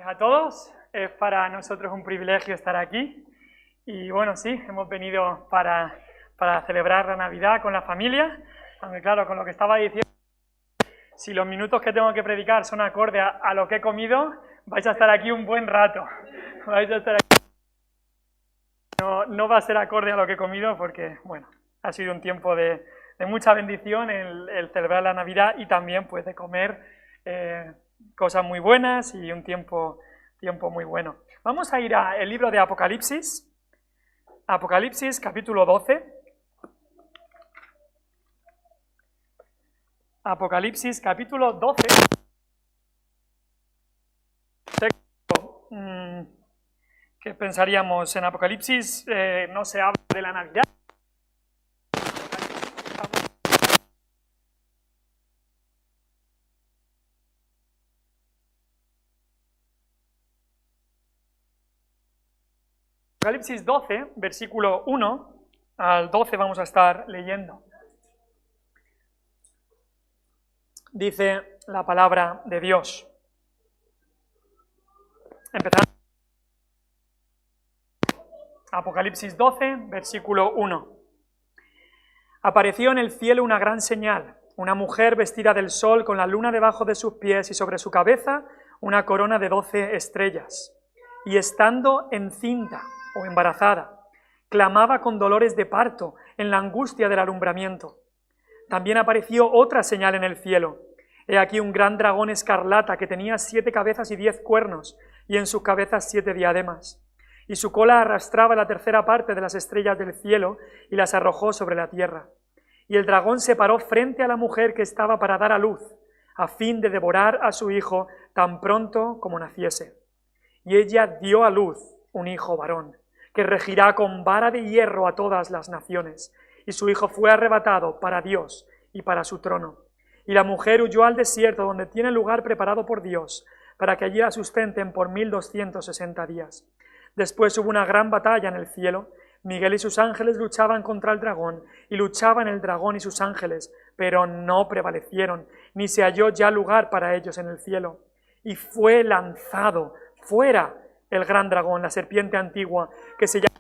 A todos, es para nosotros un privilegio estar aquí y bueno, sí, hemos venido para celebrar la Navidad con la familia, aunque claro, con lo que estaba diciendo, si los minutos que tengo que predicar son acorde a lo que he comido, vais a estar aquí un buen rato, vais a estar aquí. No va a ser acorde a lo que he comido porque, bueno, ha sido un tiempo de mucha bendición el celebrar la Navidad y también pues de comer cosas muy buenas y un tiempo muy bueno. Vamos a ir al libro de Apocalipsis, Apocalipsis capítulo 12. Apocalipsis capítulo 12. ¿Qué pensaríamos? En Apocalipsis no se habla de la Navidad. Apocalipsis 12, versículo 1 al 12 vamos a estar leyendo. Dice la palabra de Dios. Empezamos. Apocalipsis 12, versículo 1. Apareció en el cielo una gran señal, una mujer vestida del sol con la luna debajo de sus pies y sobre su cabeza una corona de 12 estrellas. Y estando encinta o embarazada, clamaba con dolores de parto en la angustia del alumbramiento. También apareció otra señal en el cielo. He aquí un gran dragón escarlata que tenía 7 cabezas y 10 cuernos, y en sus cabezas 7 diademas. Y su cola arrastraba la tercera parte de las estrellas del cielo y las arrojó sobre la tierra. Y el dragón se paró frente a la mujer que estaba para dar a luz, a fin de devorar a su hijo tan pronto como naciese. Y ella dio a luz un hijo varón, que regirá con vara de hierro a todas las naciones. Y su hijo fue arrebatado para Dios y para su trono. Y la mujer huyó al desierto, donde tiene lugar preparado por Dios, para que allí la sustenten por 1260 días. Después hubo una gran batalla en el cielo. Miguel y sus ángeles luchaban contra el dragón, y luchaban el dragón y sus ángeles, pero no prevalecieron, ni se halló ya lugar para ellos en el cielo. Y fue lanzado fuera el gran dragón, la serpiente antigua, que se llama...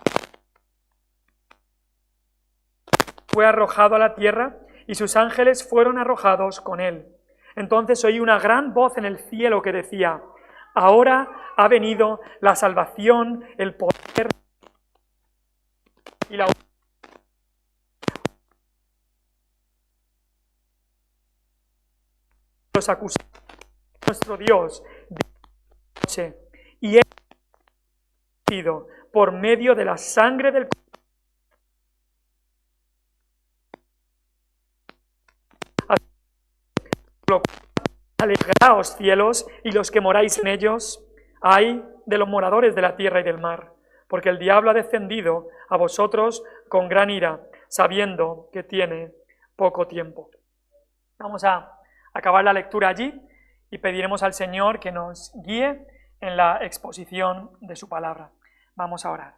Fue arrojado a la tierra, y sus ángeles fueron arrojados con él. Entonces oí una gran voz en el cielo que decía: ahora ha venido la salvación, el poder y la... Los acusados de nuestro Dios de noche, y él ha sido por medio de la sangre del... Alegraos, cielos, y los que moráis en ellos, ay de los moradores de la tierra y del mar, porque el diablo ha descendido a vosotros con gran ira, sabiendo que tiene poco tiempo. Vamos a acabar la lectura allí y pediremos al Señor que nos guíe en la exposición de su palabra. Vamos a orar.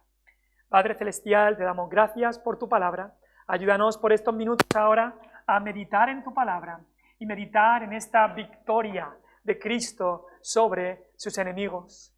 Padre Celestial, te damos gracias por tu palabra. Ayúdanos por estos minutos ahora a meditar en tu palabra y meditar en esta victoria de Cristo sobre sus enemigos.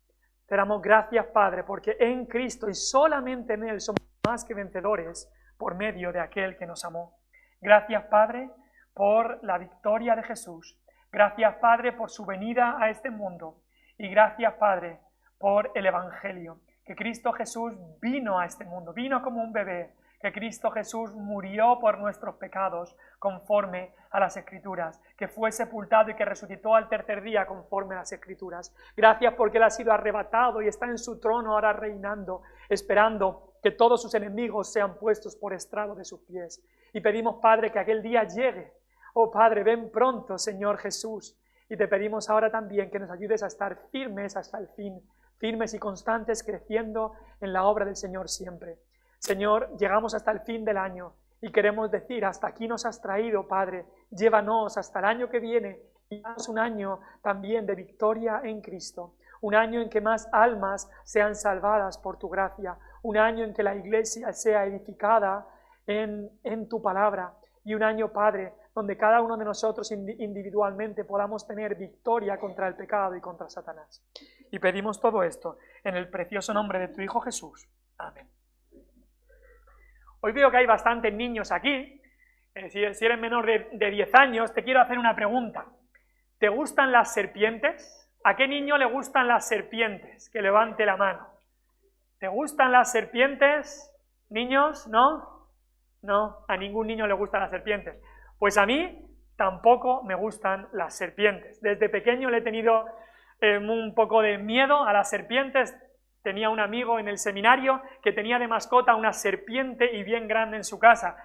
Te damos gracias, Padre, porque en Cristo y solamente en Él somos más que vencedores por medio de aquel que nos amó. Gracias, Padre, por la victoria de Jesús. Gracias, Padre, por su venida a este mundo. Y gracias, Padre, por el Evangelio. Que Cristo Jesús vino a este mundo, vino como un bebé. Que Cristo Jesús murió por nuestros pecados conforme a las Escrituras, que fue sepultado y que resucitó al tercer día conforme a las Escrituras. Gracias porque Él ha sido arrebatado y está en su trono ahora reinando, esperando que todos sus enemigos sean puestos por estrado de sus pies. Y pedimos, Padre, que aquel día llegue. Oh Padre, ven pronto, Señor Jesús. Y te pedimos ahora también que nos ayudes a estar firmes hasta el fin, firmes y constantes, creciendo en la obra del Señor siempre. Señor, llegamos hasta el fin del año y queremos decir, hasta aquí nos has traído, Padre, llévanos hasta el año que viene y danos un año también de victoria en Cristo, un año en que más almas sean salvadas por tu gracia, un año en que la iglesia sea edificada en tu palabra y un año, Padre, donde cada uno de nosotros individualmente podamos tener victoria contra el pecado y contra Satanás. y pedimos todo esto en el precioso nombre de tu Hijo Jesús. Amén. Hoy veo que hay bastantes niños aquí. Si eres menor de 10 años, te quiero hacer una pregunta. ¿Te gustan las serpientes? ¿A qué niño le gustan las serpientes? Que levante la mano. ¿Te gustan las serpientes? ¿Niños? ¿No? No, a ningún niño le gustan las serpientes. Pues a mí tampoco me gustan las serpientes. Desde pequeño le he tenido un poco de miedo a las serpientes. Tenía un amigo en el seminario que tenía de mascota una serpiente y bien grande en su casa.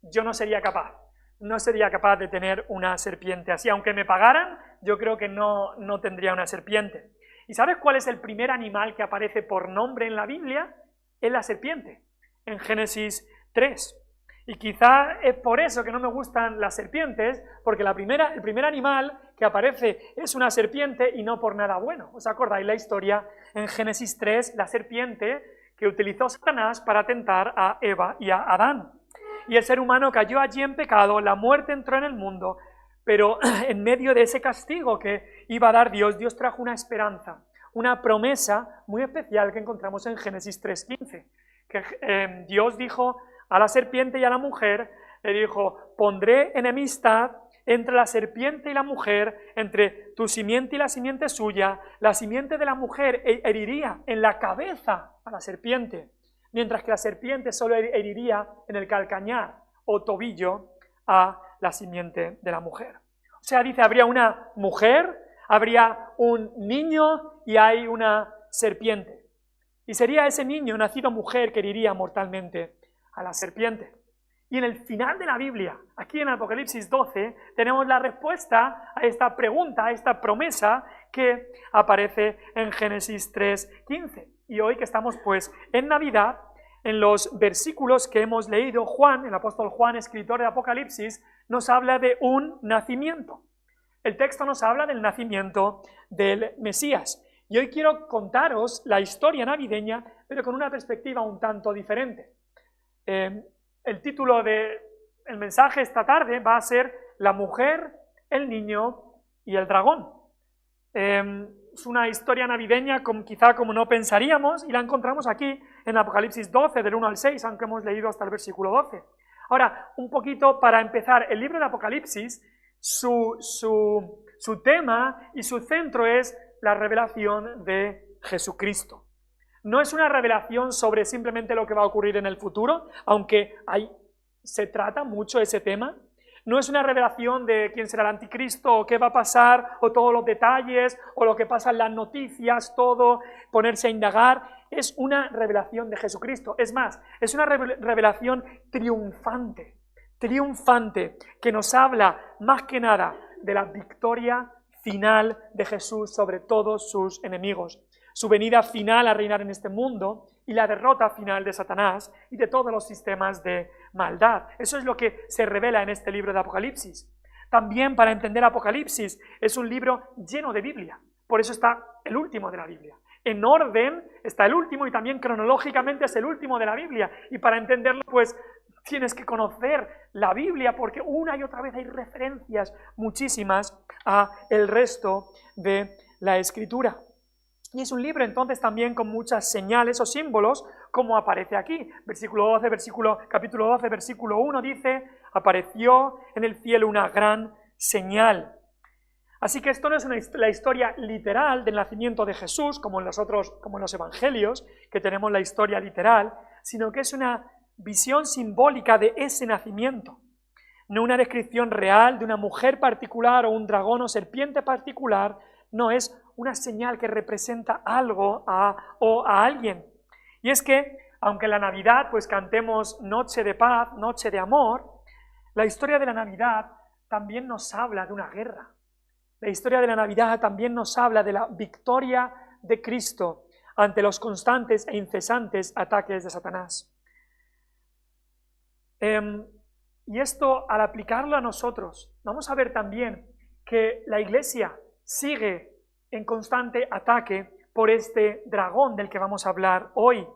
Yo no sería capaz de tener una serpiente así. Aunque me pagaran, yo creo que no tendría una serpiente. ¿Y sabes cuál es el primer animal que aparece por nombre en la Biblia? Es la serpiente, en Génesis 3. Y quizá es por eso que no me gustan las serpientes, porque el primer animal que aparece es una serpiente y no por nada bueno. ¿Os acordáis la historia en Génesis 3? La serpiente que utilizó Satanás para tentar a Eva y a Adán. Y el ser humano cayó allí en pecado, la muerte entró en el mundo, pero en medio de ese castigo que iba a dar Dios, Dios trajo una esperanza, una promesa muy especial que encontramos en Génesis 3:15, que Dios dijo a la serpiente y a la mujer, le dijo, pondré enemistad entre la serpiente y la mujer, entre tu simiente y la simiente suya, la simiente de la mujer heriría en la cabeza a la serpiente, mientras que la serpiente solo heriría en el calcañar o tobillo a la simiente de la mujer. O sea, dice, habría una mujer, habría un niño y hay una serpiente. Y sería ese niño nacido mujer que heriría mortalmente a la serpiente. Y en el final de la Biblia, aquí en Apocalipsis 12, tenemos la respuesta a esta pregunta, a esta promesa que aparece en Génesis 3:15. Y hoy que estamos pues en Navidad, en los versículos que hemos leído, Juan, el apóstol Juan, escritor de Apocalipsis, nos habla de un nacimiento. El texto nos habla del nacimiento del Mesías. Y hoy quiero contaros la historia navideña, pero con una perspectiva un tanto diferente. El título del mensaje esta tarde va a ser La mujer, el niño y el dragón. Es una historia navideña quizá como no pensaríamos y la encontramos aquí en Apocalipsis 12 del 1 al 6, aunque hemos leído hasta el versículo 12. Ahora, un poquito para empezar, el libro de Apocalipsis, su tema y su centro es la revelación de Jesucristo. No es una revelación sobre simplemente lo que va a ocurrir en el futuro, aunque se trata mucho ese tema. No es una revelación de quién será el anticristo, o qué va a pasar, o todos los detalles, o lo que pasa en las noticias, todo, ponerse a indagar. Es una revelación de Jesucristo. Es más, es una revelación triunfante, que nos habla más que nada de la victoria final de Jesús sobre todos sus enemigos. Su venida final a reinar en este mundo y la derrota final de Satanás y de todos los sistemas de maldad. Eso es lo que se revela en este libro de Apocalipsis. También para entender Apocalipsis es un libro lleno de Biblia. Por eso está el último de la Biblia. En orden está el último y también cronológicamente es el último de la Biblia. Y para entenderlo, pues tienes que conocer la Biblia porque una y otra vez hay referencias muchísimas a el resto de la Escritura. Y es un libro entonces también con muchas señales o símbolos, como aparece aquí. Capítulo 12, versículo 1 dice, apareció en el cielo una gran señal. Así que esto no es la historia literal del nacimiento de Jesús, como en los evangelios, que tenemos la historia literal, sino que es una visión simbólica de ese nacimiento. No una descripción real de una mujer particular o un dragón o serpiente particular, no, es una señal que representa algo o a alguien. Y es que, aunque en la Navidad pues cantemos Noche de Paz, Noche de Amor, la historia de la Navidad también nos habla de una guerra. La historia de la Navidad también nos habla de la victoria de Cristo ante los constantes e incesantes ataques de Satanás. Y esto, al aplicarlo a nosotros, vamos a ver también que la Iglesia sigue en constante ataque por este dragón del que vamos a hablar hoy.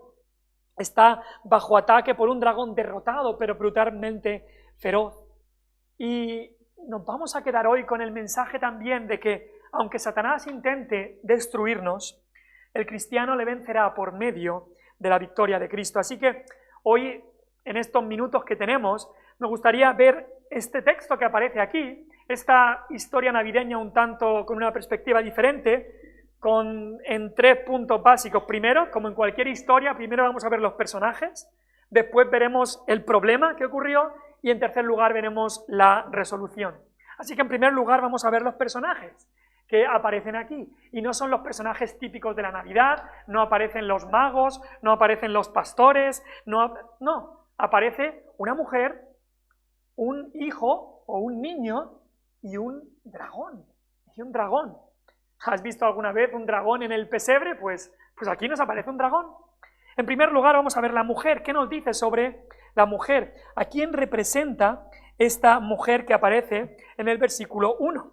Está bajo ataque por un dragón derrotado, pero brutalmente feroz. Y nos vamos a quedar hoy con el mensaje también de que, aunque Satanás intente destruirnos, El cristiano le vencerá por medio de la victoria de Cristo. Así que hoy, en estos minutos que tenemos, me gustaría ver este texto que aparece aquí, esta historia navideña un tanto con una perspectiva diferente, en 3 puntos básicos. Primero, como en cualquier historia, primero vamos a ver los personajes, después veremos el problema que ocurrió y en tercer lugar veremos la resolución. Así que en primer lugar vamos a ver los personajes que aparecen aquí. Y no son los personajes típicos de la Navidad, no aparecen los magos, no aparecen los pastores, no, aparece una mujer, un hijo o un niño y un dragón. ¿Has visto alguna vez un dragón en el pesebre? Pues aquí nos aparece un dragón. En primer lugar vamos a ver la mujer. ¿Qué nos dice sobre la mujer? ¿A quién representa esta mujer que aparece en el versículo 1?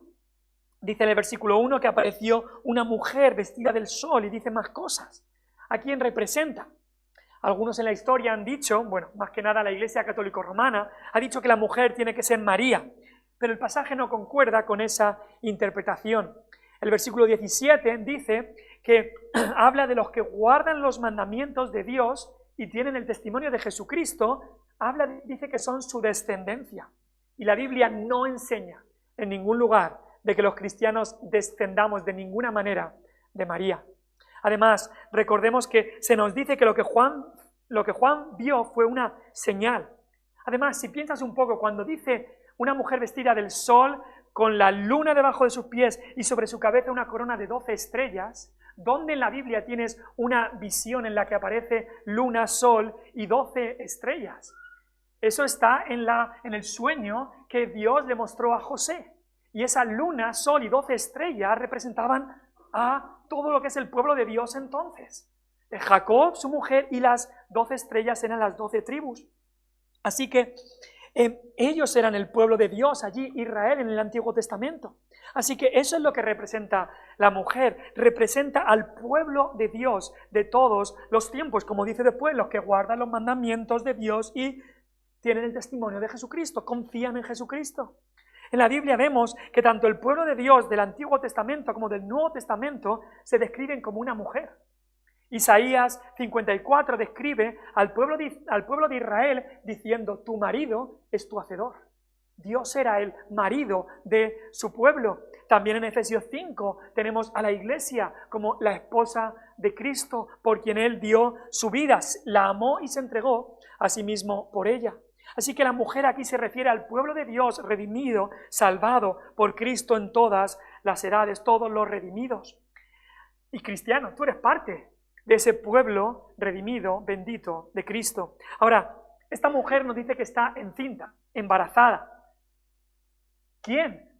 Dice en el versículo 1 que apareció una mujer vestida del sol y dice más cosas. ¿A quién representa? Algunos en la historia han dicho, bueno, más que nada la Iglesia Católica Romana, ha dicho que la mujer tiene que ser María, pero el pasaje no concuerda con esa interpretación. El versículo 17 dice que habla de los que guardan los mandamientos de Dios y tienen el testimonio de Jesucristo, dice que son su descendencia. Y la Biblia no enseña en ningún lugar de que los cristianos descendamos de ninguna manera de María. Además, recordemos que se nos dice que lo que Juan vio fue una señal. Además, si piensas un poco, cuando dice una mujer vestida del sol, con la luna debajo de sus pies y sobre su cabeza una corona de 12 estrellas, ¿dónde en la Biblia tienes una visión en la que aparece luna, sol y 12 estrellas? Eso está en el sueño que Dios le mostró a José. Y esa luna, sol y 12 estrellas representaban a todo lo que es el pueblo de Dios entonces. Jacob, su mujer, y las 12 estrellas eran las 12 tribus. Así que ellos eran el pueblo de Dios allí, Israel, en el Antiguo Testamento. Así que eso es lo que representa la mujer, representa al pueblo de Dios de todos los tiempos, como dice después, los que guardan los mandamientos de Dios y tienen el testimonio de Jesucristo, confían en Jesucristo. En la Biblia vemos que tanto el pueblo de Dios del Antiguo Testamento como del Nuevo Testamento se describen como una mujer. Isaías 54 describe al pueblo de Israel diciendo: tu marido es tu hacedor. Dios era el marido de su pueblo. También en Efesios 5 tenemos a la iglesia como la esposa de Cristo, por quien Él dio su vida, la amó y se entregó a sí mismo por ella. Así que la mujer aquí se refiere al pueblo de Dios redimido, salvado por Cristo en todas las edades, todos los redimidos. Y cristiano, tú eres parte de ese pueblo redimido, bendito de Cristo. Ahora, esta mujer nos dice que está encinta, embarazada. ¿Quién?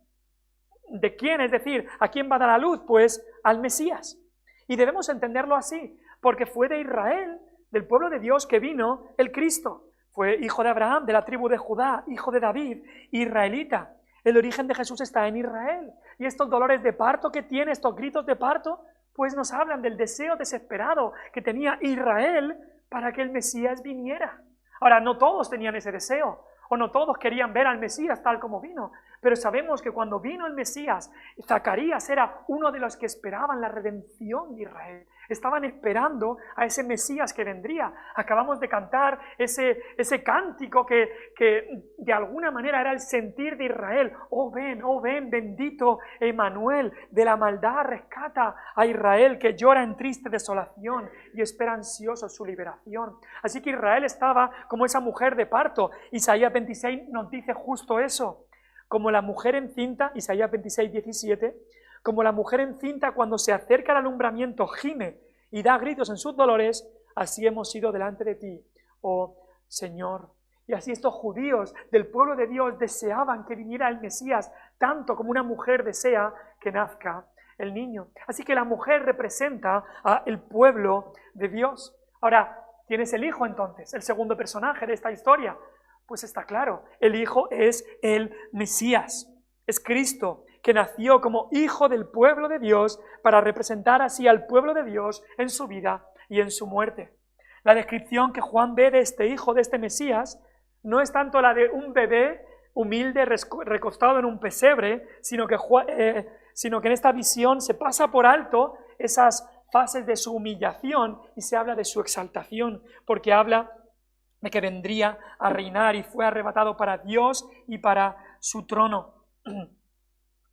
¿De quién? Es decir, ¿a quién va a dar a luz? Pues al Mesías. Y debemos entenderlo así, porque fue de Israel, del pueblo de Dios, que vino el Cristo. Fue hijo de Abraham, de la tribu de Judá, hijo de David, israelita. El origen de Jesús está en Israel. Y estos dolores de parto que tiene, estos gritos de parto, pues nos hablan del deseo desesperado que tenía Israel para que el Mesías viniera. Ahora, no todos tenían ese deseo, o no todos querían ver al Mesías tal como vino, pero sabemos que cuando vino el Mesías, Zacarías era uno de los que esperaban la redención de Israel. Estaban esperando a ese Mesías que vendría. Acabamos de cantar ese cántico que de alguna manera era el sentir de Israel. Oh ven, bendito Emmanuel, de la maldad rescata a Israel, que llora en triste desolación y espera ansioso su liberación. Así que Israel estaba como esa mujer de parto. Isaías 26 nos dice justo eso. Como la mujer encinta, Isaías 26, 17, como la mujer encinta cuando se acerca al alumbramiento gime y da gritos en sus dolores, así hemos sido delante de ti, oh Señor. Y así estos judíos del pueblo de Dios deseaban que viniera el Mesías, tanto como una mujer desea que nazca el niño. Así que la mujer representa al pueblo de Dios. Ahora, ¿quién es el hijo entonces? El segundo personaje de esta historia. Pues está claro, el hijo es el Mesías, es Cristo, que nació como hijo del pueblo de Dios para representar así al pueblo de Dios en su vida y en su muerte. La descripción que Juan ve de este hijo, de este Mesías, no es tanto la de un bebé humilde recostado en un pesebre, sino que en esta visión se pasa por alto esas fases de su humillación y se habla de su exaltación, porque habla de que vendría a reinar y fue arrebatado para Dios y para su trono.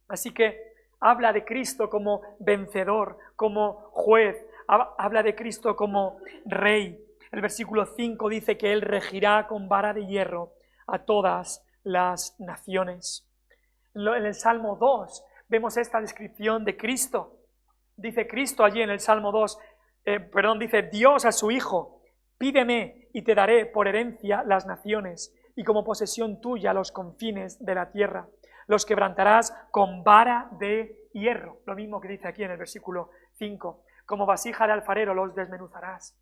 Así que habla de Cristo como vencedor, como juez, habla de Cristo como rey. El versículo 5 dice que Él regirá con vara de hierro a todas las naciones. En el Salmo 2 vemos esta descripción de Cristo. Dice Cristo allí en el Salmo 2, dice Dios a su Hijo: pídeme y te daré por herencia las naciones y como posesión tuya los confines de la tierra. Los quebrantarás con vara de hierro. Lo mismo que dice aquí en el versículo 5. Como vasija de alfarero los desmenuzarás.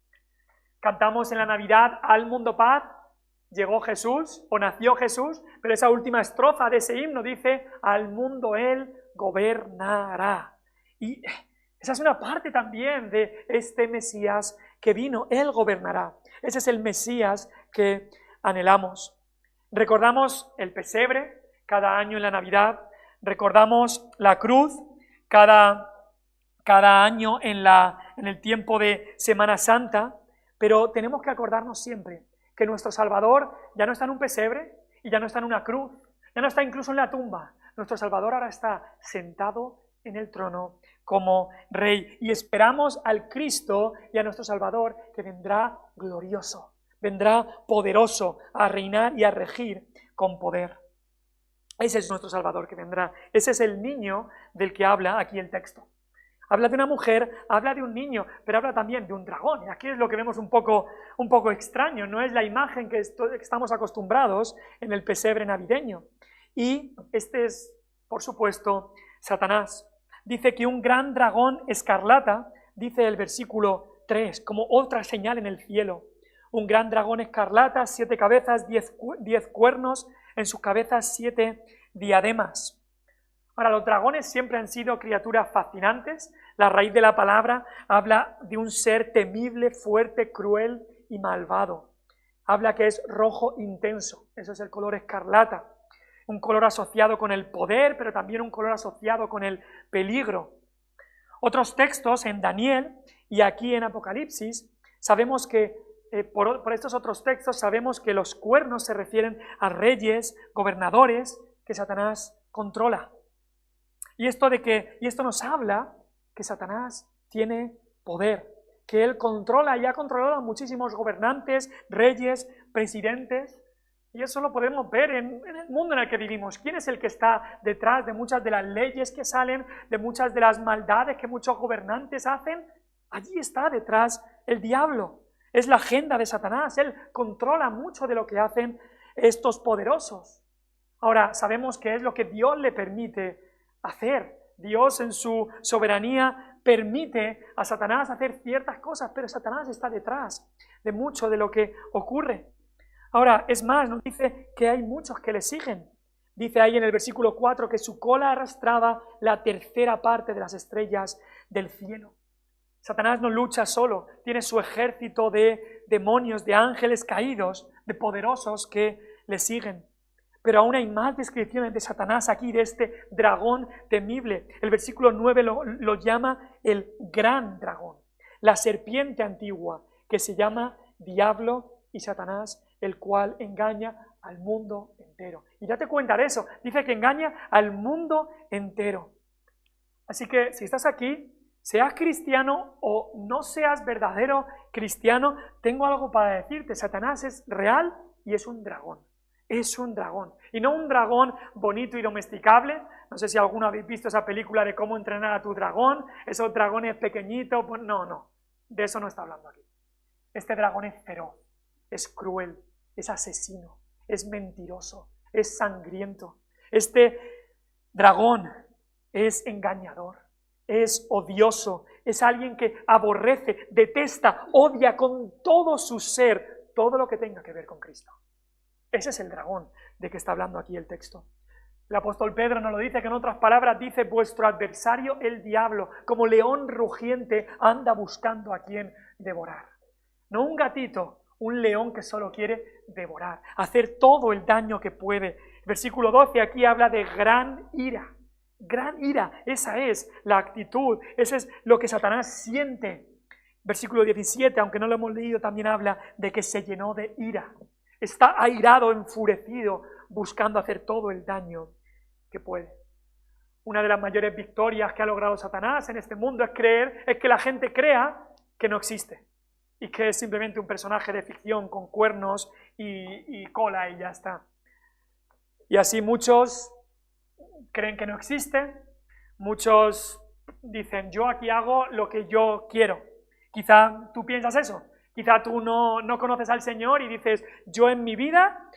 Cantamos en la Navidad al mundo paz. Llegó Jesús o nació Jesús, pero esa última estrofa de ese himno dice: al mundo Él gobernará. Y esa es una parte también de este Mesías que vino. Él gobernará. Ese es el Mesías que anhelamos. Recordamos el pesebre cada año en la Navidad, recordamos la cruz cada año en el tiempo de Semana Santa, pero tenemos que acordarnos siempre que nuestro Salvador ya no está en un pesebre y ya no está en una cruz, ya no está incluso en la tumba. Nuestro Salvador ahora está sentado en el trono como Rey y esperamos al Cristo y a nuestro Salvador que vendrá glorioso, vendrá poderoso a reinar y a regir con poder. Ese es nuestro Salvador que vendrá. Ese es el niño del que habla aquí el texto. Habla de una mujer, habla de un niño, pero habla también de un dragón. Y aquí es lo que vemos un poco extraño. No es la imagen que estamos acostumbrados en el pesebre navideño. Y este es, por supuesto, Satanás. Dice que un gran dragón escarlata, dice el versículo 3, como otra señal en el cielo. Un gran dragón escarlata, 7 cabezas, 10 cuernos, en sus cabezas 7 diademas. Ahora, los dragones siempre han sido criaturas fascinantes. La raíz de la palabra habla de un ser temible, fuerte, cruel y malvado. Habla que es rojo intenso, eso es el color escarlata. Un color asociado con el poder, pero también un color asociado con el peligro. Otros textos en Daniel y aquí en Apocalipsis, sabemos que por estos otros textos sabemos que los cuernos se refieren a reyes, gobernadores que Satanás controla. Y esto nos habla que Satanás tiene poder, que él controla y ha controlado a muchísimos gobernantes, reyes, presidentes. Y eso lo podemos ver en el mundo en el que vivimos. ¿Quién es el que está detrás de muchas de las leyes que salen, de muchas de las maldades que muchos gobernantes hacen? Allí está detrás el diablo. Es la agenda de Satanás. Él controla mucho de lo que hacen estos poderosos. Ahora, sabemos que es lo que Dios le permite hacer. Dios en su soberanía permite a Satanás hacer ciertas cosas, pero Satanás está detrás de mucho de lo que ocurre. Ahora, es más, nos dice que hay muchos que le siguen. Dice ahí en el versículo 4 que su cola arrastraba la tercera parte de las estrellas del cielo. Satanás no lucha solo, tiene su ejército de demonios, de ángeles caídos, de poderosos que le siguen. Pero aún hay más descripciones de Satanás aquí, de este dragón temible. El versículo 9 lo llama el gran dragón, la serpiente antigua, que se llama Diablo y Satanás, el cual engaña al mundo entero. Y date cuenta de eso, dice que engaña al mundo entero. Así que si estás aquí, seas cristiano o no seas verdadero cristiano, tengo algo para decirte. Satanás es real y es un dragón. Es un dragón. Y no un dragón bonito y domesticable. No sé si alguno habéis visto esa película de cómo entrenar a tu dragón. Esos dragones pequeñitos. Pues no. De eso no está hablando aquí. Este dragón es feroz, es cruel, es asesino, es mentiroso, es sangriento. Este dragón es engañador, es odioso, es alguien que aborrece, detesta, odia con todo su ser todo lo que tenga que ver con Cristo. Ese es el dragón de que está hablando aquí el texto. El apóstol Pedro nos lo dice, que en otras palabras dice: vuestro adversario el diablo, como león rugiente, anda buscando a quien devorar. No un gatito, un león que solo quiere devorar, hacer todo el daño que puede. Versículo 12 aquí habla de gran ira. Gran ira, esa es la actitud, eso es lo que Satanás siente. Versículo 17, aunque no lo hemos leído, también habla de que se llenó de ira. Está airado, enfurecido, buscando hacer todo el daño que puede. Una de las mayores victorias que ha logrado Satanás en este mundo es que la gente crea que no existe y que es simplemente un personaje de ficción con cuernos y cola y ya está. Y así muchos creen que no existe, muchos dicen, yo aquí hago lo que yo quiero. Quizá tú piensas eso, quizá tú no conoces al Señor y dices, yo en mi vida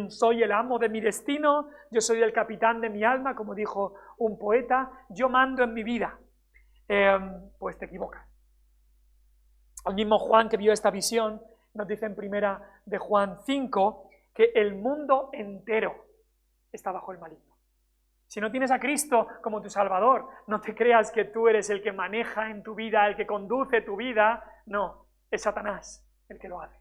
soy el amo de mi destino, yo soy el capitán de mi alma, como dijo un poeta, yo mando en mi vida. Pues te equivocas. El mismo Juan que vio esta visión nos dice en primera de Juan 5 que el mundo entero está bajo el maligno. Si no tienes a Cristo como tu Salvador, no te creas que tú eres el que maneja en tu vida, el que conduce tu vida. No, es Satanás el que lo hace.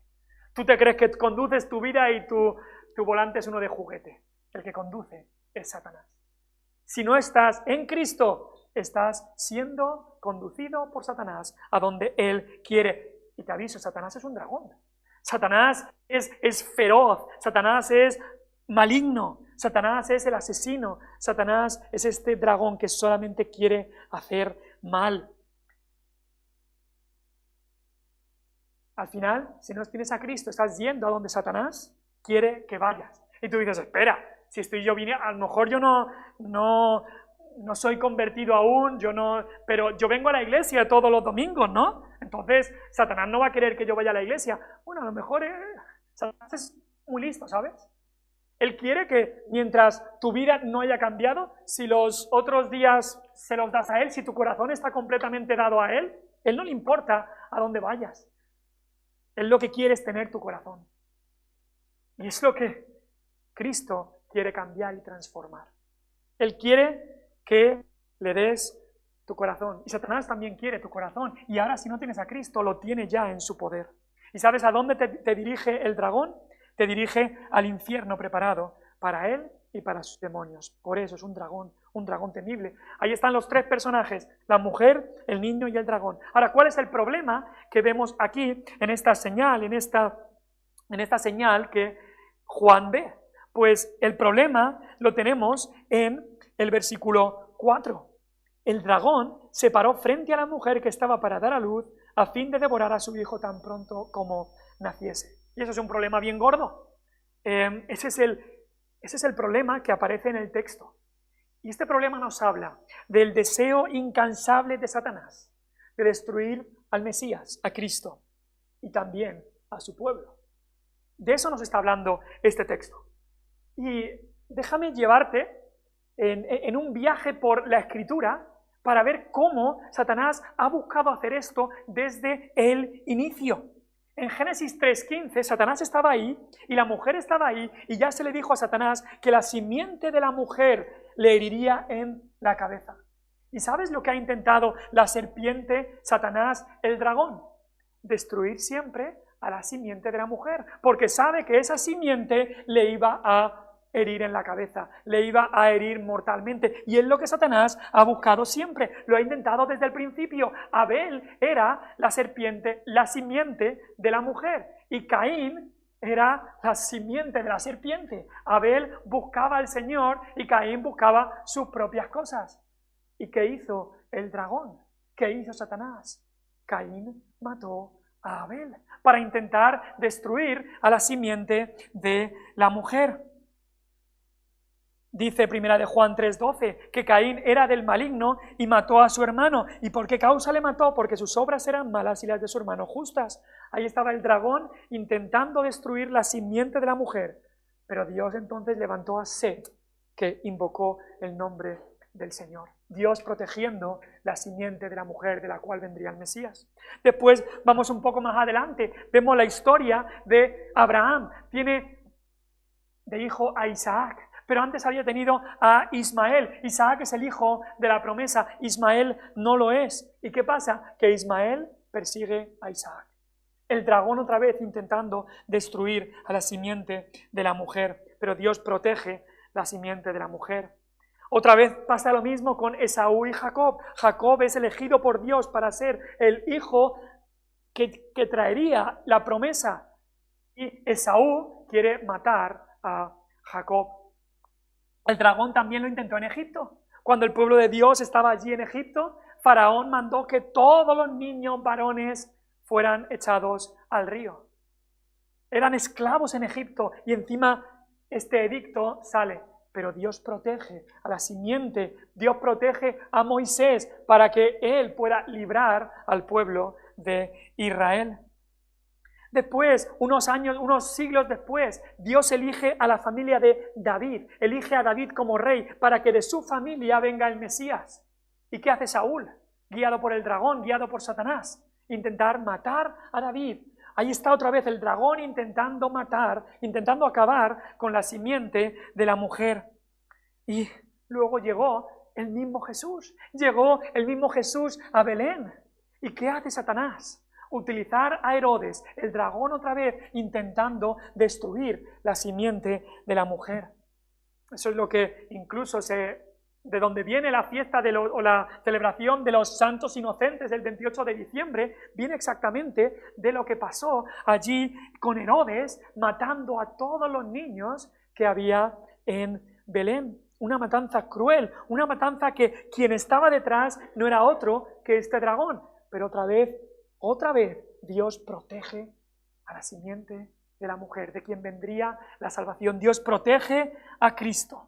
Tú te crees que conduces tu vida y tu volante es uno de juguete. El que conduce es Satanás. Si no estás en Cristo, estás siendo conducido por Satanás a donde Él quiere. Y te aviso, Satanás es un dragón. Satanás es feroz. Satanás es maligno. Satanás es el asesino. Satanás es este dragón que solamente quiere hacer mal. Al final, si no tienes a Cristo, estás yendo a donde Satanás quiere que vayas. Y tú dices, espera, si estoy yo vine, a lo mejor yo no soy convertido aún, pero yo vengo a la iglesia todos los domingos, ¿no? Entonces, Satanás no va a querer que yo vaya a la iglesia. Bueno, a lo mejor Satanás es muy listo, ¿sabes? Él quiere que mientras tu vida no haya cambiado, si los otros días se los das a Él, si tu corazón está completamente dado a Él no le importa a dónde vayas. Él lo que quiere es tener tu corazón. Y es lo que Cristo quiere cambiar y transformar. Él quiere que le des tu corazón. Y Satanás también quiere tu corazón. Y ahora si no tienes a Cristo, lo tiene ya en su poder. ¿Y sabes a dónde te dirige el dragón? Te dirige al infierno preparado para él y para sus demonios. Por eso es un dragón temible. Ahí están los tres personajes, la mujer, el niño y el dragón. Ahora, ¿cuál es el problema que vemos aquí en esta señal, en esta señal que Juan ve? Pues el problema lo tenemos en el versículo 4. El dragón se paró frente a la mujer que estaba para dar a luz a fin de devorar a su hijo tan pronto como naciese. Y eso es un problema bien gordo. Ese es el problema que aparece en el texto. Y este problema nos habla del deseo incansable de Satanás de destruir al Mesías, a Cristo, y también a su pueblo. De eso nos está hablando este texto. Y déjame llevarte en un viaje por la Escritura para ver cómo Satanás ha buscado hacer esto desde el inicio. En Génesis 3:15, Satanás estaba ahí y la mujer estaba ahí y ya se le dijo a Satanás que la simiente de la mujer le heriría en la cabeza. ¿Y sabes lo que ha intentado la serpiente, Satanás, el dragón? Destruir siempre a la simiente de la mujer, porque sabe que esa simiente le iba a herir en la cabeza, le iba a herir mortalmente. Y es lo que Satanás ha buscado siempre, lo ha intentado desde el principio. Abel era la serpiente, la simiente de la mujer, y Caín era la simiente de la serpiente. Abel buscaba al Señor y Caín buscaba sus propias cosas. ¿Y qué hizo el dragón? ¿Qué hizo Satanás? Caín mató a Abel para intentar destruir a la simiente de la mujer. Dice primera de Juan 3:12 que Caín era del maligno y mató a su hermano. ¿Y por qué causa le mató? Porque sus obras eran malas y las de su hermano justas. Ahí estaba el dragón intentando destruir la simiente de la mujer. Pero Dios entonces levantó a Set, que invocó el nombre del Señor. Dios protegiendo la simiente de la mujer de la cual vendría el Mesías. Después vamos un poco más adelante. Vemos la historia de Abraham. Tiene de hijo a Isaac. Pero antes había tenido a Ismael. Isaac es el hijo de la promesa. Ismael no lo es. ¿Y qué pasa? Que Ismael persigue a Isaac. El dragón otra vez intentando destruir a la simiente de la mujer. Pero Dios protege la simiente de la mujer. Otra vez pasa lo mismo con Esaú y Jacob. Jacob es elegido por Dios para ser el hijo que traería la promesa. Y Esaú quiere matar a Jacob. El dragón también lo intentó en Egipto. Cuando el pueblo de Dios estaba allí en Egipto, Faraón mandó que todos los niños varones fueran echados al río. Eran esclavos en Egipto y encima este edicto sale. Pero Dios protege a la simiente, Dios protege a Moisés para que él pueda librar al pueblo de Israel. Después, unos siglos después, Dios elige a la familia de David, elige a David como rey para que de su familia venga el Mesías. ¿Y qué hace Saúl? Guiado por el dragón, guiado por Satanás, intentar matar a David. Ahí está otra vez el dragón intentando matar, intentando acabar con la simiente de la mujer. Y luego llegó el mismo Jesús a Belén. ¿Y qué hace Satanás? Utilizar a Herodes, el dragón otra vez, intentando destruir la simiente de la mujer. Eso es lo que incluso de donde viene la fiesta o la celebración de los santos inocentes del 28 de diciembre, viene exactamente de lo que pasó allí con Herodes, matando a todos los niños que había en Belén. Una matanza cruel, una matanza que quien estaba detrás no era otro que este dragón. Pero otra vez, Dios protege a la simiente de la mujer, de quien vendría la salvación. Dios protege a Cristo,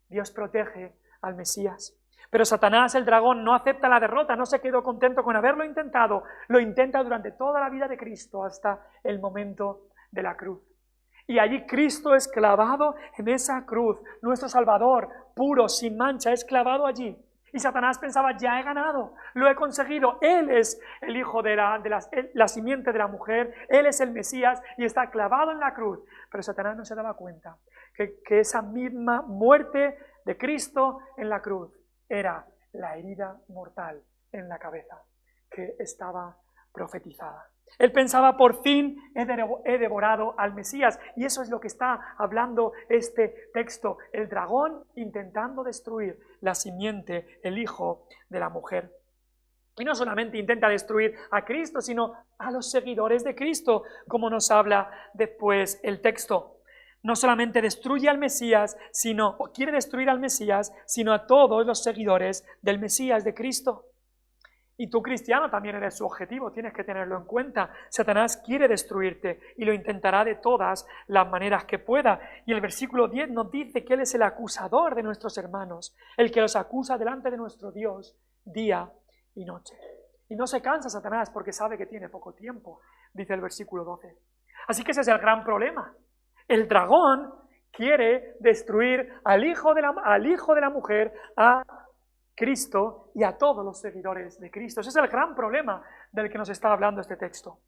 Dios protege al Mesías. Pero Satanás, el dragón, no acepta la derrota, no se quedó contento con haberlo intentado, lo intenta durante toda la vida de Cristo hasta el momento de la cruz. Y allí Cristo es clavado en esa cruz, nuestro Salvador, puro, sin mancha, es clavado allí. Y Satanás pensaba, ya he ganado, lo he conseguido, Él es el hijo de la simiente de la mujer, Él es el Mesías y está clavado en la cruz. Pero Satanás no se daba cuenta que esa misma muerte de Cristo en la cruz era la herida mortal en la cabeza que estaba profetizada. Él pensaba, por fin he devorado al Mesías. Y eso es lo que está hablando este texto. El dragón intentando destruir la simiente, el hijo de la mujer. Y no solamente intenta destruir a Cristo, sino a los seguidores de Cristo, como nos habla después el texto. No solamente destruye al Mesías, o quiere destruir al Mesías, sino a todos los seguidores del Mesías, de Cristo. Y tú, cristiano, también eres su objetivo, tienes que tenerlo en cuenta. Satanás quiere destruirte y lo intentará de todas las maneras que pueda. Y el versículo 10 nos dice que Él es el acusador de nuestros hermanos, el que los acusa delante de nuestro Dios día y noche. Y no se cansa Satanás porque sabe que tiene poco tiempo, dice el versículo 12. Así que ese es el gran problema. El dragón quiere destruir al hijo de la mujer, a Cristo y a todos los seguidores de Cristo. Ese es el gran problema del que nos está hablando este texto.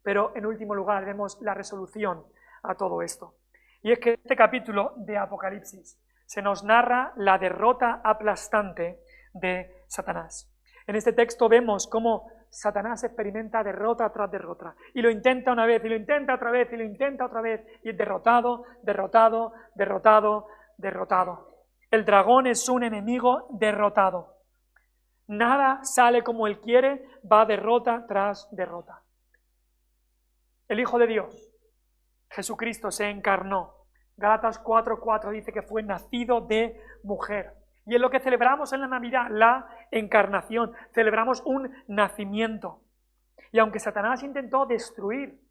Pero en último lugar vemos la resolución a todo esto. Y es que en este capítulo de Apocalipsis se nos narra la derrota aplastante de Satanás. En este texto vemos cómo Satanás experimenta derrota tras derrota. Y lo intenta una vez, y lo intenta otra vez, y lo intenta otra vez. Y es derrotado, derrotado, derrotado, derrotado. El dragón es un enemigo derrotado. Nada sale como él quiere, va derrota tras derrota. El Hijo de Dios, Jesucristo, se encarnó. Gálatas 4:4 dice que fue nacido de mujer. Y es lo que celebramos en la Navidad, la encarnación. Celebramos un nacimiento. Y aunque Satanás intentó destruir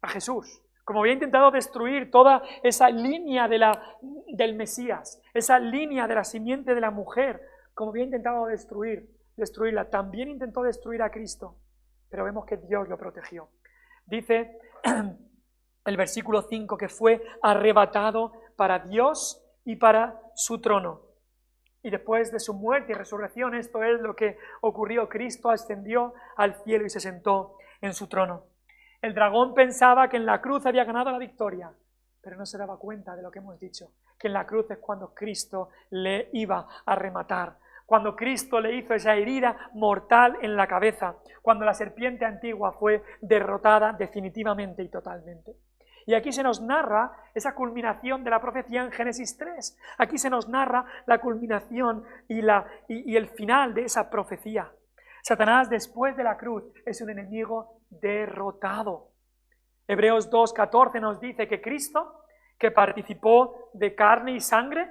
a Jesús, como había intentado destruir toda esa línea del Mesías, esa línea de la simiente de la mujer, como había intentado destruirla, también intentó destruir a Cristo, pero vemos que Dios lo protegió. Dice el versículo 5 que fue arrebatado para Dios y para su trono. Y después de su muerte y resurrección, esto es lo que ocurrió. Cristo ascendió al cielo y se sentó en su trono. El dragón pensaba que en la cruz había ganado la victoria, pero no se daba cuenta de lo que hemos dicho, que en la cruz es cuando Cristo le iba a rematar, cuando Cristo le hizo esa herida mortal en la cabeza, cuando la serpiente antigua fue derrotada definitivamente y totalmente. Y aquí se nos narra esa culminación de la profecía en Génesis 3. Aquí se nos narra la culminación y el final de esa profecía. Satanás, después de la cruz, es un enemigo derrotado. Hebreos 2:14 nos dice que Cristo, que participó de carne y sangre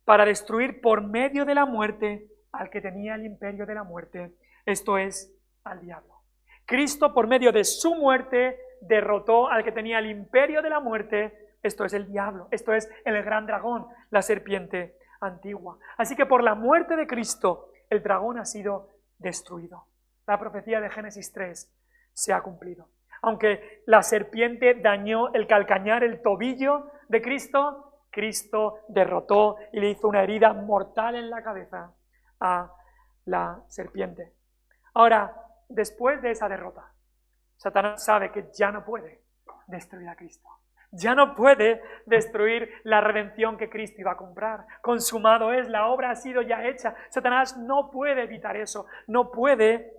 para destruir por medio de la muerte al que tenía el imperio de la muerte, esto es, al diablo. Cristo, por medio de su muerte, derrotó al que tenía el imperio de la muerte, esto es el diablo, esto es el gran dragón, la serpiente antigua. Así que por la muerte de Cristo, el dragón ha sido destruido. La profecía de Génesis 3 se ha cumplido. Aunque la serpiente dañó el calcañar, el tobillo de Cristo, Cristo derrotó y le hizo una herida mortal en la cabeza a la serpiente. Ahora, después de esa derrota, Satanás sabe que ya no puede destruir a Cristo. Ya no puede destruir la redención que Cristo iba a comprar. Consumado es, la obra ha sido ya hecha. Satanás no puede evitar eso. No puede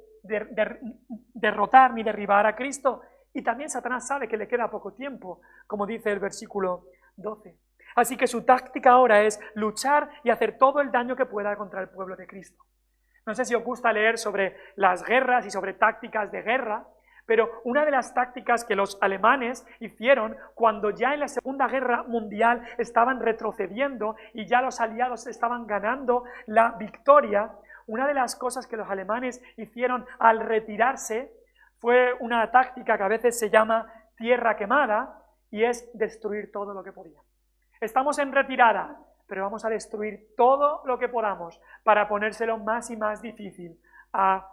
derrotar ni derribar a Cristo. Y también Satanás sabe que le queda poco tiempo, como dice el versículo 12. Así que su táctica ahora es luchar y hacer todo el daño que pueda contra el pueblo de Cristo. No sé si os gusta leer sobre las guerras y sobre tácticas de guerra, pero una de las tácticas que los alemanes hicieron cuando ya en la Segunda Guerra Mundial estaban retrocediendo y ya los aliados estaban ganando la victoria, una de las cosas que los alemanes hicieron al retirarse fue una táctica que a veces se llama tierra quemada, y es destruir todo lo que podían. Estamos en retirada, pero vamos a destruir todo lo que podamos para ponérselo más y más difícil al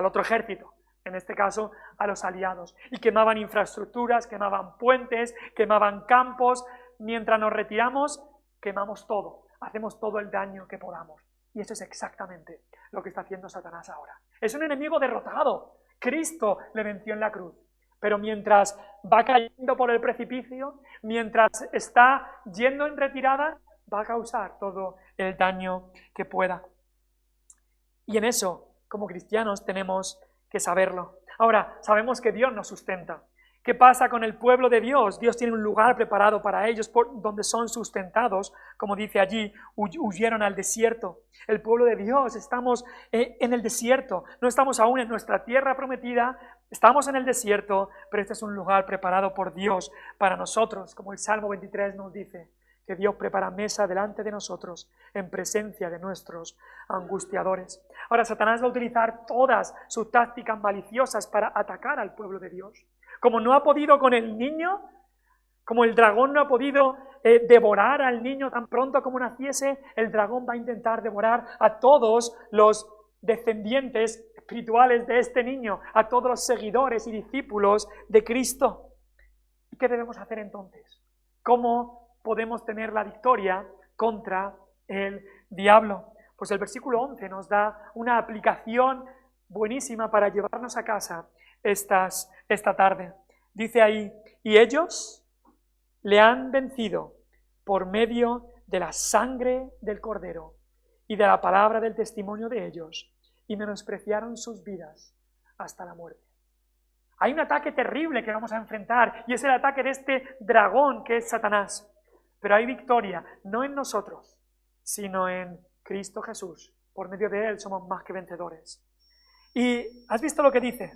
otro ejército, en este caso a los aliados. Y quemaban infraestructuras, quemaban puentes, quemaban campos. Mientras nos retiramos, quemamos todo, hacemos todo el daño que podamos. Y eso es exactamente lo que está haciendo Satanás ahora. Es un enemigo derrotado. Cristo le venció en la cruz. Pero mientras va cayendo por el precipicio, mientras está yendo en retirada, va a causar todo el daño que pueda. Y en eso, como cristianos, tenemos que saberlo. Ahora, sabemos que Dios nos sustenta. ¿Qué pasa con el pueblo de Dios? Dios tiene un lugar preparado para ellos donde son sustentados, como dice allí, huyeron al desierto. El pueblo de Dios, estamos en el desierto, no estamos aún en nuestra tierra prometida, estamos en el desierto, pero este es un lugar preparado por Dios para nosotros, como el Salmo 23 nos dice, que Dios prepara mesa delante de nosotros en presencia de nuestros angustiadores. Ahora, Satanás va a utilizar todas sus tácticas maliciosas para atacar al pueblo de Dios. Como no ha podido con el niño, como el dragón no ha podido devorar al niño tan pronto como naciese, el dragón va a intentar devorar a todos los descendientes espirituales de este niño, a todos los seguidores y discípulos de Cristo. ¿Y qué debemos hacer entonces? ¿Cómo podemos tener la victoria contra el diablo? Pues el versículo 11 nos da una aplicación buenísima para llevarnos a casa esta tarde. Dice ahí, y ellos le han vencido por medio de la sangre del Cordero y de la palabra del testimonio de ellos, y menospreciaron sus vidas hasta la muerte. Hay un ataque terrible que vamos a enfrentar, y es el ataque de este dragón que es Satanás. Pero hay victoria, no en nosotros, sino en Cristo Jesús. Por medio de Él somos más que vencedores. ¿Y has visto lo que dice?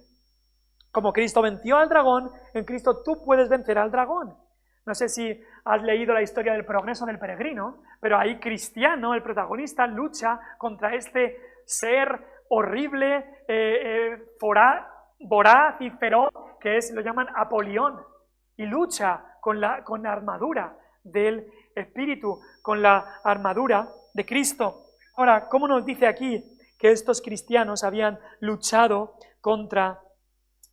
Como Cristo venció al dragón, en Cristo tú puedes vencer al dragón. No sé si has leído la historia del progreso del peregrino, pero ahí Cristiano, el protagonista, lucha contra este ser horrible, voraz y feroz, que lo llaman Apolión, y lucha con la armadura del Espíritu, con la armadura de Cristo. Ahora, ¿cómo nos dice aquí que estos cristianos habían luchado contra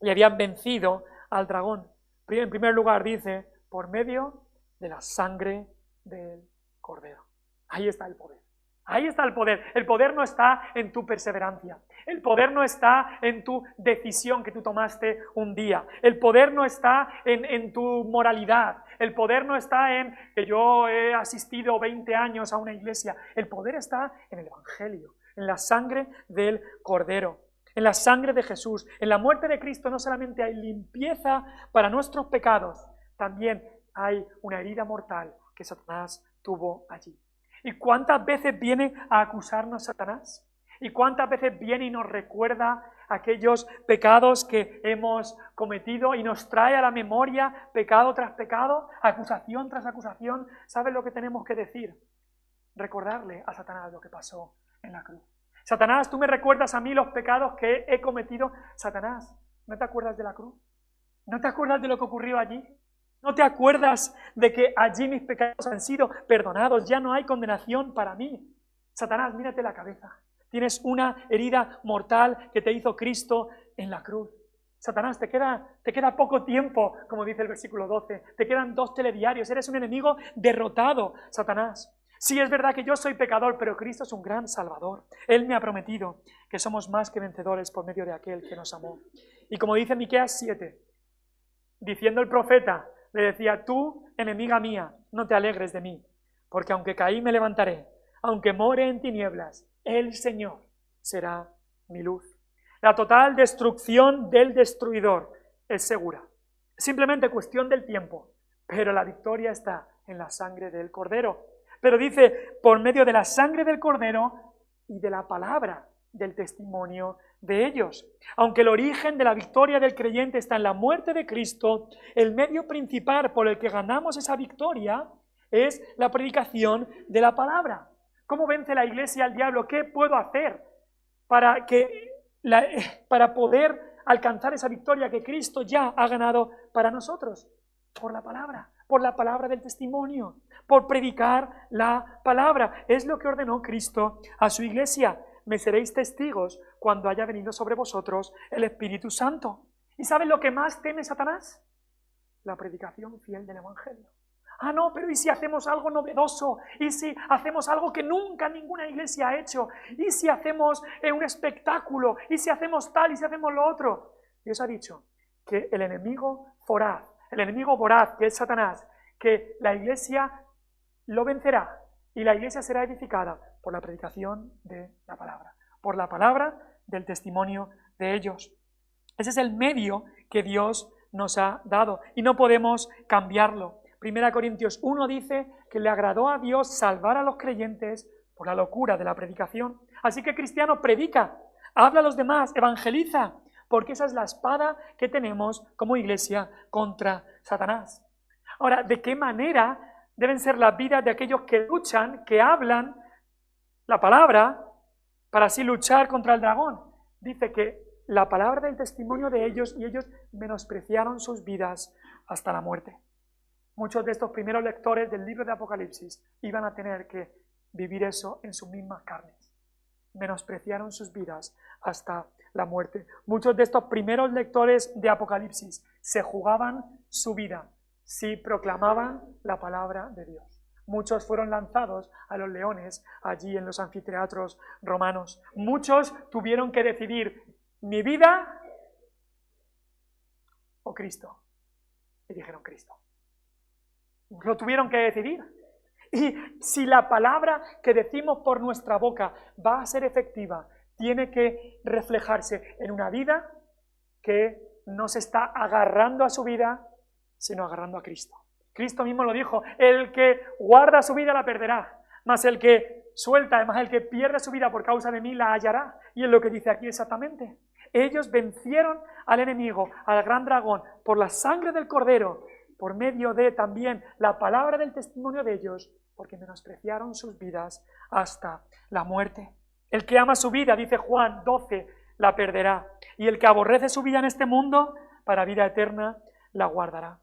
y habían vencido al dragón? En primer lugar dice, por medio de la sangre del Cordero. Ahí está el poder. Ahí está el poder. El poder no está en tu perseverancia. El poder no está en tu decisión que tú tomaste un día. El poder no está en tu moralidad. El poder no está en que yo he asistido 20 años a una iglesia. El poder está en el Evangelio, en la sangre del Cordero. En la sangre de Jesús, en la muerte de Cristo, no solamente hay limpieza para nuestros pecados, también hay una herida mortal que Satanás tuvo allí. ¿Y cuántas veces viene a acusarnos Satanás? ¿Y cuántas veces viene y nos recuerda aquellos pecados que hemos cometido y nos trae a la memoria pecado tras pecado, acusación tras acusación? ¿Sabes lo que tenemos que decir? Recordarle a Satanás lo que pasó en la cruz. Satanás, tú me recuerdas a mí los pecados que he cometido. Satanás, ¿no te acuerdas de la cruz? ¿No te acuerdas de lo que ocurrió allí? ¿No te acuerdas de que allí mis pecados han sido perdonados? Ya no hay condenación para mí. Satanás, mírate la cabeza. Tienes una herida mortal que te hizo Cristo en la cruz. Satanás, te queda poco tiempo, como dice el versículo 12. Te quedan 2 telediarios. Eres un enemigo derrotado, Satanás. Sí, es verdad que yo soy pecador, pero Cristo es un gran Salvador. Él me ha prometido que somos más que vencedores por medio de aquel que nos amó. Y como dice Miqueas 7, diciendo el profeta, le decía, tú, enemiga mía, no te alegres de mí, porque aunque caí me levantaré, aunque more en tinieblas, el Señor será mi luz. La total destrucción del destruidor es segura. Es simplemente cuestión del tiempo, pero la victoria está en la sangre del Cordero. Pero dice, por medio de la sangre del Cordero y de la palabra del testimonio de ellos. Aunque el origen de la victoria del creyente está en la muerte de Cristo, el medio principal por el que ganamos esa victoria es la predicación de la palabra. ¿Cómo vence la iglesia al diablo? ¿Qué puedo hacer para poder alcanzar esa victoria que Cristo ya ha ganado para nosotros? Por la palabra del testimonio, por predicar la palabra. Es lo que ordenó Cristo a su iglesia. Me seréis testigos cuando haya venido sobre vosotros el Espíritu Santo. ¿Y saben lo que más teme Satanás? La predicación fiel del Evangelio. Ah, no, pero ¿y si hacemos algo novedoso? ¿Y si hacemos algo que nunca ninguna iglesia ha hecho? ¿Y si hacemos un espectáculo? ¿Y si hacemos tal? ¿Y si hacemos lo otro? Dios ha dicho que el enemigo voraz, que es Satanás, que la iglesia lo vencerá y la iglesia será edificada por la predicación de la palabra, por la palabra del testimonio de ellos. Ese es el medio que Dios nos ha dado y no podemos cambiarlo. 1 Corintios 1 dice que le agradó a Dios salvar a los creyentes por la locura de la predicación. Así que cristiano, predica, habla a los demás, evangeliza, porque esa es la espada que tenemos como iglesia contra Satanás. Ahora, ¿de qué manera deben ser las vidas de aquellos que luchan, que hablan la palabra para así luchar contra el dragón? Dice que la palabra del testimonio de ellos y ellos menospreciaron sus vidas hasta la muerte. Muchos de estos primeros lectores del libro de Apocalipsis iban a tener que vivir eso en sus mismas carnes. Menospreciaron sus vidas hasta la muerte. Muchos de estos primeros lectores de Apocalipsis se jugaban su vida si proclamaban la palabra de Dios. Muchos fueron lanzados a los leones allí en los anfiteatros romanos. Muchos tuvieron que decidir mi vida o Cristo. Y dijeron Cristo. Lo tuvieron que decidir. Y si la palabra que decimos por nuestra boca va a ser efectiva, tiene que reflejarse en una vida que no se está agarrando a su vida, sino agarrando a Cristo. Cristo mismo lo dijo, el que guarda su vida la perderá, mas el que suelta, además el que pierde su vida por causa de mí la hallará. Y es lo que dice aquí exactamente. Ellos vencieron al enemigo, al gran dragón, por la sangre del Cordero, por medio de también la palabra del testimonio de ellos, porque menospreciaron sus vidas hasta la muerte. El que ama su vida, dice Juan 12, la perderá. Y el que aborrece su vida en este mundo, para vida eterna, la guardará.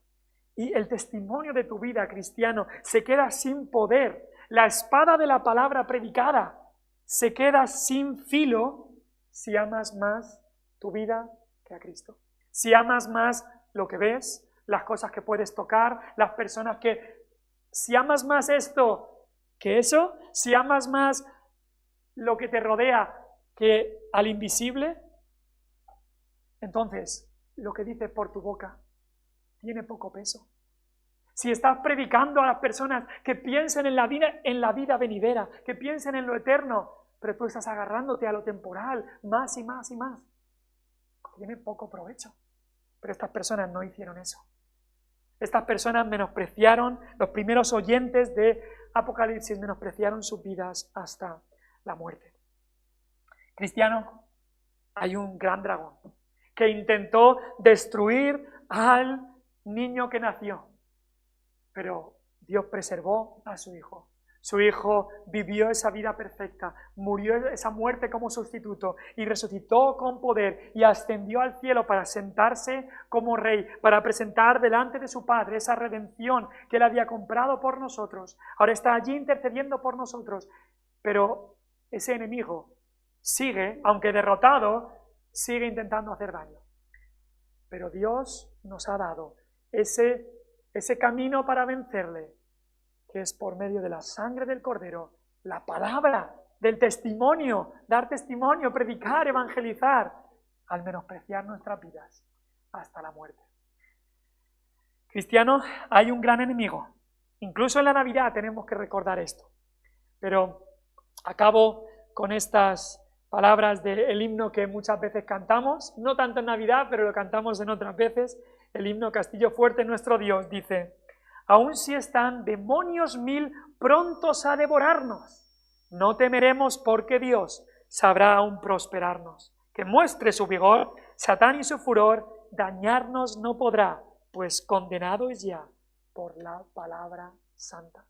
Y el testimonio de tu vida, cristiano, se queda sin poder. La espada de la palabra predicada se queda sin filo si amas más tu vida que a Cristo. Si amas más lo que ves, las cosas que puedes tocar, las personas que... Si amas más esto que eso, si amas más lo que te rodea que al invisible, entonces lo que dices por tu boca tiene poco peso. Si estás predicando a las personas que piensen en la vida venidera, que piensen en lo eterno, pero tú estás agarrándote a lo temporal más y más y más, tiene poco provecho. Pero estas personas no hicieron eso. Estas personas menospreciaron, los primeros oyentes de Apocalipsis menospreciaron sus vidas hasta la muerte. Cristiano, hay un gran dragón que intentó destruir al niño que nació, pero Dios preservó a su hijo. Su hijo vivió esa vida perfecta, murió esa muerte como sustituto y resucitó con poder y ascendió al cielo para sentarse como rey, para presentar delante de su Padre esa redención que él había comprado por nosotros. Ahora está allí intercediendo por nosotros, pero ese enemigo sigue, aunque derrotado, sigue intentando hacer daño. Pero Dios nos ha dado ese camino para vencerle, que es por medio de la sangre del Cordero, la palabra del testimonio, dar testimonio, predicar, evangelizar, al menospreciar nuestras vidas hasta la muerte. Cristiano, hay un gran enemigo. Incluso en la Navidad tenemos que recordar esto. Pero acabo con estas palabras del himno que muchas veces cantamos, no tanto en Navidad, pero lo cantamos en otras veces. El himno Castillo Fuerte nuestro Dios dice: aun si están demonios mil prontos a devorarnos, no temeremos porque Dios sabrá aún prosperarnos. Que muestre su vigor, Satán y su furor, dañarnos no podrá, pues condenado es ya por la palabra santa.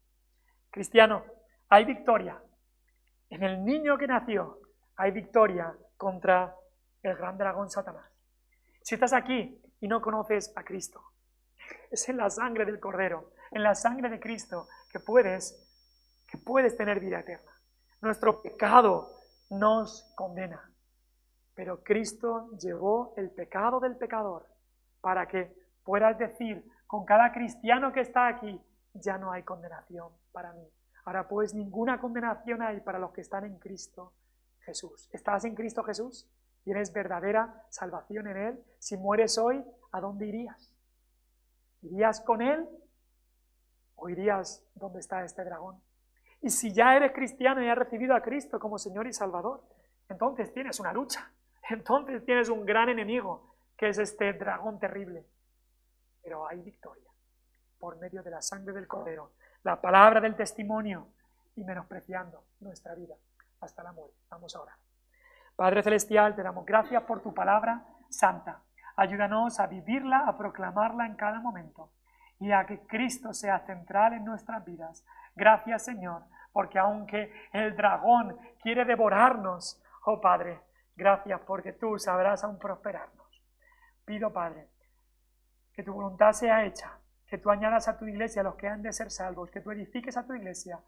Cristiano, hay victoria. En el niño que nació hay victoria contra el gran dragón Satanás. Si estás aquí y no conoces a Cristo, es en la sangre del Cordero, en la sangre de Cristo, que puedes tener vida eterna. Nuestro pecado nos condena, pero Cristo llevó el pecado del pecador para que puedas decir con cada cristiano que está aquí: ya no hay condenación para mí. Ahora pues ninguna condenación hay para los que están en Cristo Jesús. ¿Estás en Cristo Jesús? ¿Tienes verdadera salvación en Él? Si mueres hoy, ¿a dónde irías? ¿Irías con Él o irías donde está este dragón? Y si ya eres cristiano y has recibido a Cristo como Señor y Salvador, entonces tienes una lucha, entonces tienes un gran enemigo, que es este dragón terrible. Pero hay victoria por medio de la sangre del Cordero, la palabra del testimonio y menospreciando nuestra vida hasta la muerte. Vamos a orar. Padre Celestial, te damos gracias por tu palabra santa. Ayúdanos a vivirla, a proclamarla en cada momento y a que Cristo sea central en nuestras vidas. Gracias, Señor, porque aunque el dragón quiere devorarnos, oh Padre, gracias porque tú sabrás aún prosperarnos. Pido, Padre, que tu voluntad sea hecha, que tú añadas a tu iglesia a los que han de ser salvos, que tú edifiques a tu iglesia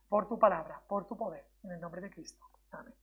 por tu palabra, por tu poder, en el nombre de Cristo. Amén.